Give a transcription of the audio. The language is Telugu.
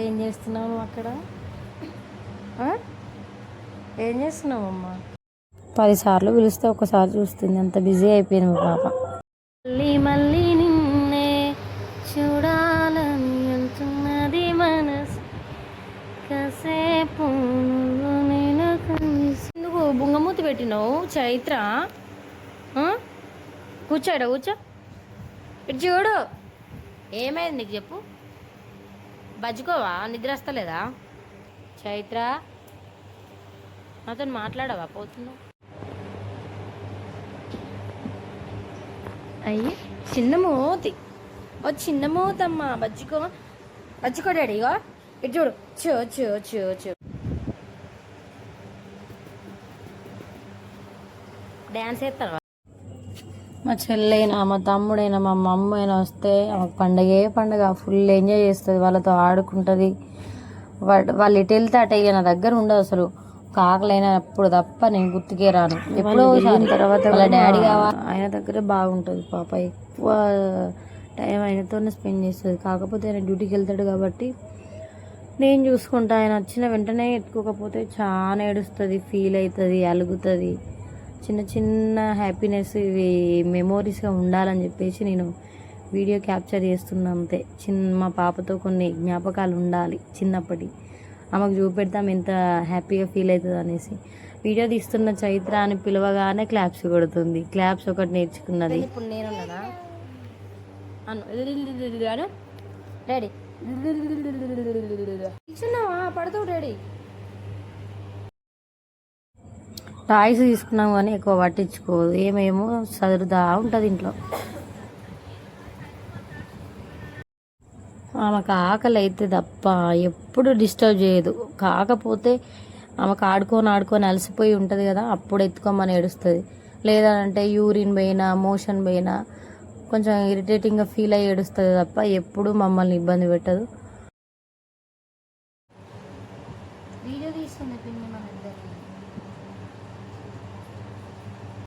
ఏం చేస్తున్నావు అక్కడ? ఏం చేస్తున్నావమ్మా? 10 సార్లు పిలిస్తే ఒకసారి చూస్తుంది. అంత బిజీ అయిపోయింది మా పాప. మళ్ళీ మళ్ళీ నిన్నే చూడాలని అంటున్నది మనసు, కాసేపు నేను నువ్వు బుంగమూతి పెట్టినావు చైత్ర. కూర్చోడా కూర్చో. ఇటు చూడు. ఏమైంది నీకు చెప్పు. బజ్జుకోవా? నిద్ర వస్తలేదా? చైత్ర నాతో మాట్లాడవా? పోతున్నావు. అయ్యి చిన్న మూతి, ఓ చిన్న మూతమ్మా. బజ్జుకో డాడీ. ఇగో ఇటు చూడు. చూ చూ చూ చూ డ్యాన్స్ వేస్తావా? మా చెల్లైనా, మా తమ్ముడైనా, మా మమ్మ అయినా వస్తే ఆమెకు పండగే పండగ. ఫుల్ ఎంజాయ్ చేస్తుంది, వాళ్ళతో ఆడుకుంటుంది. వాళ్ళు ఇటు వెళ్తే అటు నా దగ్గర ఉండదు అసలు. కాకలైనా ఎప్పుడు తప్ప నేను గుర్తుకే రాను. ఎప్పుడో తర్వాత వాళ్ళ డాడీ కావాలి, ఆయన దగ్గరే బాగుంటుంది పాప. ఎక్కువ టైం ఆయనతోనే స్పెండ్ చేస్తుంది. కాకపోతే ఆయన డ్యూటీకి వెళ్తాడు కాబట్టి నేను చూసుకుంటా. ఆయన వచ్చిన వెంటనే ఎత్తుకోకపోతే చాలా ఏడుస్తుంది, ఫీల్ అవుతుంది, అలుగుతుంది. చిన్న చిన్న హ్యాపీనెస్ ఇవి మెమోరీస్గా ఉండాలని చెప్పేసి నేను వీడియో క్యాప్చర్ చేస్తున్నా అంతే. మా పాపతో కొన్ని జ్ఞాపకాలు ఉండాలి చిన్నప్పటి. ఆమెకు చూపెడతాం ఎంత హ్యాపీగా ఫీల్ అవుతుంది అనేసి. వీడియో తీస్తున్న చైత్ర అని పిలవగానే క్లాప్స్ కొడుతుంది. క్లాప్స్ ఒకటి నేర్చుకున్నది. ఇప్పుడు నేనున్నానా డాడీ ఇచ్చున్నావా? పడుతావు డాడీ. టాయ్స్ తీసుకున్నాం కానీ ఎక్కువ పట్టించుకోదు. ఏమేమో చదురుదా ఉంటుంది ఇంట్లో. ఆమెకు ఆకలి అయితే తప్ప ఎప్పుడు డిస్టర్బ్ చేయదు. కాకపోతే ఆమెకు ఆడుకొని అలసిపోయి ఉంటుంది కదా, అప్పుడు ఎత్తుకోమని ఏడుస్తుంది. లేదంటే యూరిన్ పోయినా, మోషన్ పోయినా కొంచెం ఇరిటేటింగ్గా ఫీల్ అయ్యి ఏడుస్తుంది తప్ప ఎప్పుడు మమ్మల్ని ఇబ్బంది పెట్టదు. వీడియో తీస్తుంది పిన్ని మన ఇద్దరు.